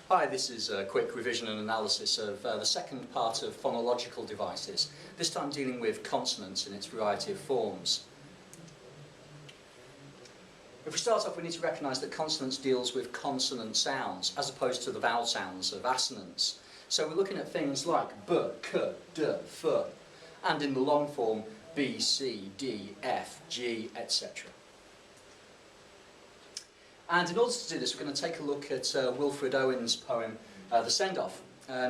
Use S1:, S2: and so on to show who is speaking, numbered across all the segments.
S1: Hi, this is a quick revision and analysis of the second part of phonological devices, this time dealing with consonants in its variety of forms. If we start off, we need to recognise that consonants deals with consonant sounds as opposed to the vowel sounds of assonants. So we're looking at things like b, k, d, f, and in the long form b, c, d, f, g, etc. And in order to do this, we're going to take a look at Wilfred Owen's poem, The Send-Off,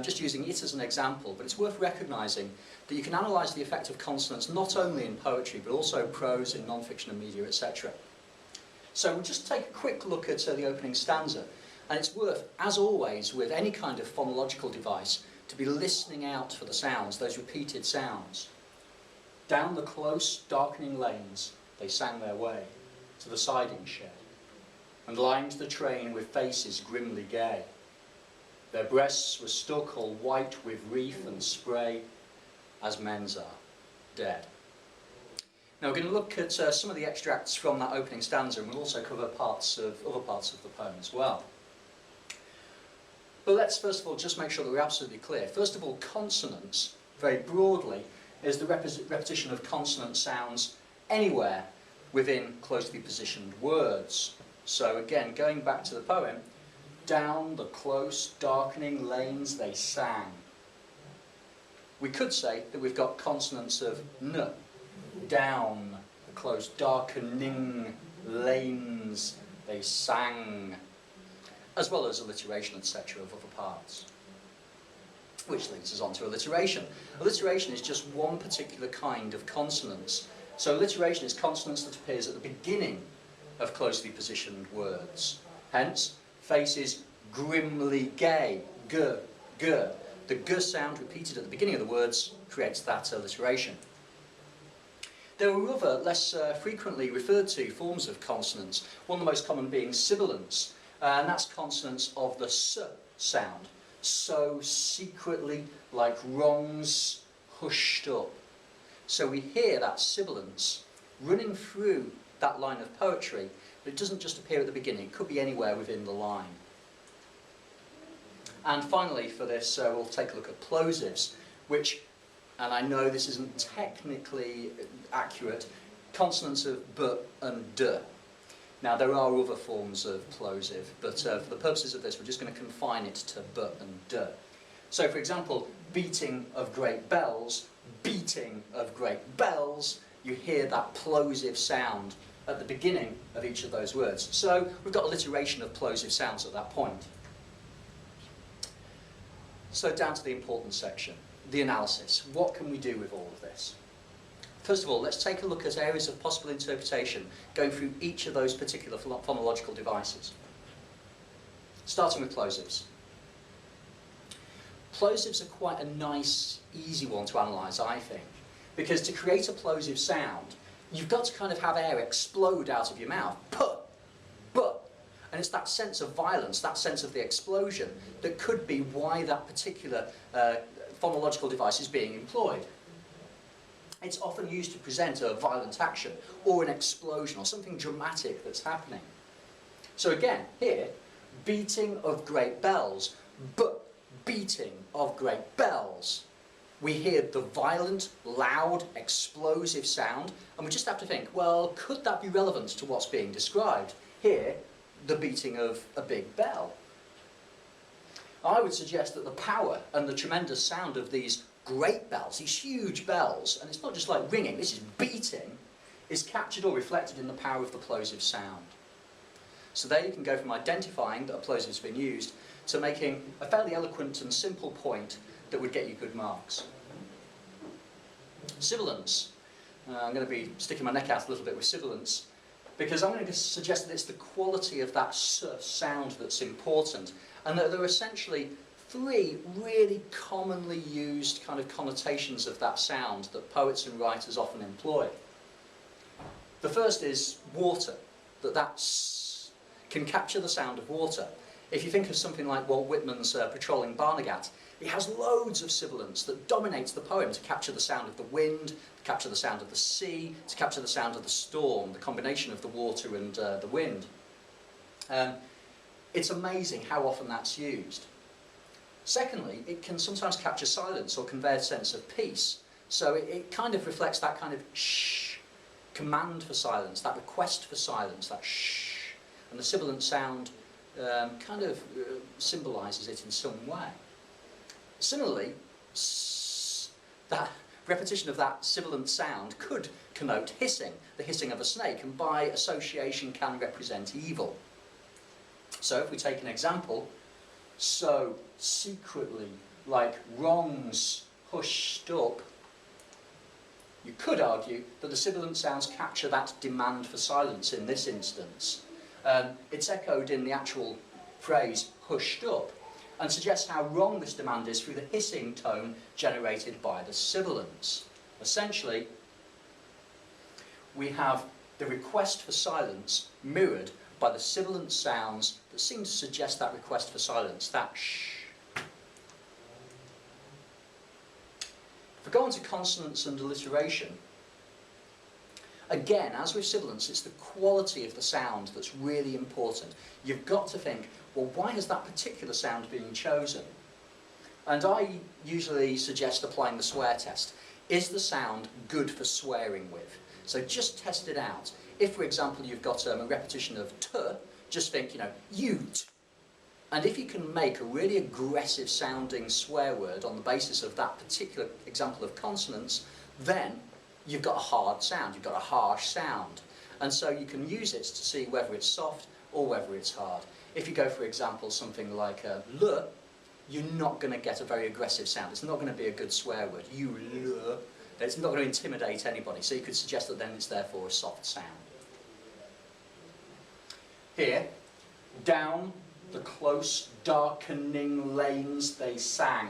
S1: just using it as an example, but it's worth recognising that you can analyse the effect of consonants not only in poetry, but also prose, in non-fiction and media, etc. So we'll just take a quick look at the opening stanza, and it's worth, as always, with any kind of phonological device, to be listening out for the sounds, those repeated sounds. Down the close, darkening lanes, they sang their way to the siding shed, and lined the train with faces grimly gay. Their breasts were stuck all white with reef and spray, as men's are, dead. Now we're going to look at some of the extracts from that opening stanza, and we'll also cover other parts of the poem as well. But let's first of all just make sure that we're absolutely clear. First of all, consonants, very broadly, is the repetition of consonant sounds anywhere within closely positioned words. So again, going back to the poem, down the close, darkening lanes they sang. We could say that we've got consonants of n, down the close, darkening lanes they sang, as well as alliteration, etc. of other parts. Which leads us on to alliteration. Alliteration is just one particular kind of consonants. So alliteration is consonants that appears at the beginning of closely positioned words. Hence, faces grimly gay, g, g. The g sound repeated at the beginning of the words creates that alliteration. There are other, less frequently referred to forms of consonants, one of the most common being sibilance, and that's consonants of the s sound. So secretly, like wrongs hushed up. So we hear that sibilance running through that line of poetry, but it doesn't just appear at the beginning, it could be anywhere within the line. And finally for this we'll take a look at plosives, which, and I know this isn't technically accurate, consonants of b and d. Now there are other forms of plosive, but for the purposes of this we're just going to confine it to b and d. So for example, beating of great bells, beating of great bells, you hear that plosive sound at the beginning of each of those words. So we've got alliteration of plosive sounds at that point. So down to the important section, the analysis. What can we do with all of this? First of all, let's take a look at areas of possible interpretation going through each of those particular phonological devices. Starting with plosives. Plosives are quite a nice, easy one to analyse, I think. Because to create a plosive sound, you've got to kind of have air explode out of your mouth. Puh, buh. And it's that sense of violence, that sense of the explosion, that could be why that particular phonological device is being employed. It's often used to present a violent action, or an explosion, or something dramatic that's happening. So again, here, beating of great bells, beating of great bells. We hear the violent, loud, explosive sound, and we just have to think, well, could that be relevant to what's being described? Here, the beating of a big bell. I would suggest that the power and the tremendous sound of these great bells, these huge bells, and it's not just like ringing, this is beating, is captured or reflected in the power of the plosive sound. So there you can go from identifying that a plosive has been used to making a fairly eloquent and simple point that would get you good marks. Sibilance. I'm going to be sticking my neck out a little bit with sibilance, because I'm going to suggest that it's the quality of that sound that's important, and that there are essentially three really commonly used kind of connotations of that sound that poets and writers often employ. The first is water, that can capture the sound of water. If you think of something like Walt Whitman's Patrolling Barnegat, it has loads of sibilance that dominates the poem to capture the sound of the wind, to capture the sound of the sea, to capture the sound of the storm, the combination of the water and the wind. It's amazing how often that's used. Secondly, it can sometimes capture silence or convey a sense of peace. So it kind of reflects that kind of shh, command for silence, that request for silence, that shh. And the sibilant sound kind of symbolises it in some way. Similarly, that repetition of that sibilant sound could connote hissing, the hissing of a snake, and by association can represent evil. So if we take an example, so secretly, like wrongs hushed up, you could argue that the sibilant sounds capture that demand for silence in this instance. It's echoed in the actual phrase hushed up, and suggests how wrong this demand is through the hissing tone generated by the sibilants. Essentially, we have the request for silence mirrored by the sibilant sounds that seem to suggest that request for silence, that shh. If we go on to consonants and alliteration, again, as with sibilants, it's the quality of the sound that's really important. You've got to think, well, why has that particular sound been chosen? And I usually suggest applying the swear test. Is the sound good for swearing with? So just test it out. If, for example, you've got a repetition of t, just think, ute. And if you can make a really aggressive sounding swear word on the basis of that particular example of consonants, then you've got a hard sound, you've got a harsh sound. And so you can use it to see whether it's soft or whether it's hard. If you go, for example, something like le, you're not going to get a very aggressive sound. It's not going to be a good swear word. You le, it's not going to intimidate anybody. So you could suggest that then it's therefore a soft sound. Here, down the close, darkening lanes they sang.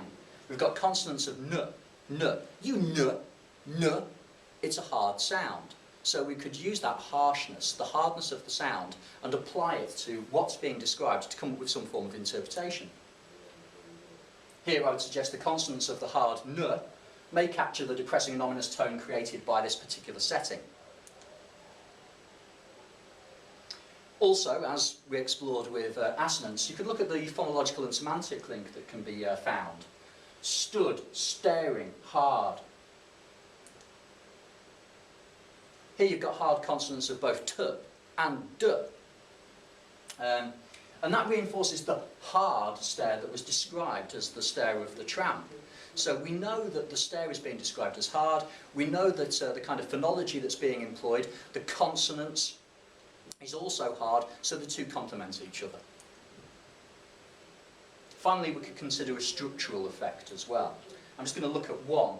S1: We've got consonants of n, n. You n. It's a hard sound. So we could use that harshness, the hardness of the sound, and apply it to what's being described to come up with some form of interpretation. Here I would suggest the consonants of the hard n may capture the depressing and ominous tone created by this particular setting. Also, as we explored with assonance, you could look at the phonological and semantic link that can be found. Stood, staring, hard. Here you've got hard consonants of both t and d. And that reinforces the hard stare that was described as the stare of the tramp. So we know that the stare is being described as hard. We know that the kind of phonology that's being employed, the consonants, is also hard, so the two complement each other. Finally, we could consider a structural effect as well. I'm just going to look at one.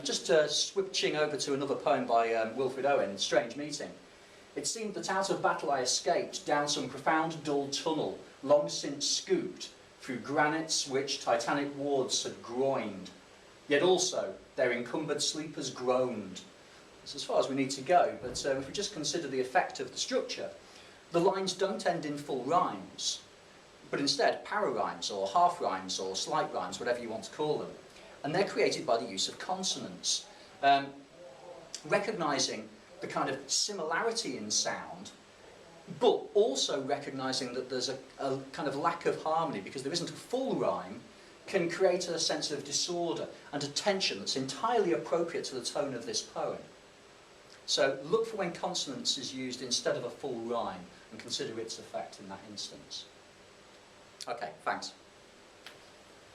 S1: Just switching over to another poem by Wilfred Owen, Strange Meeting. It seemed that out of battle I escaped down some profound dull tunnel, long since scooped, through granites which titanic wards had groined. Yet also their encumbered sleepers groaned. That's as far as we need to go, but if we just consider the effect of the structure, the lines don't end in full rhymes, but instead para-rhymes or half-rhymes or slight rhymes, whatever you want to call them. And they're created by the use of consonants. Recognising the kind of similarity in sound, but also recognising that there's a kind of lack of harmony because there isn't a full rhyme, can create a sense of disorder and a tension that's entirely appropriate to the tone of this poem. So look for when consonance is used instead of a full rhyme and consider its effect in that instance. Okay, thanks.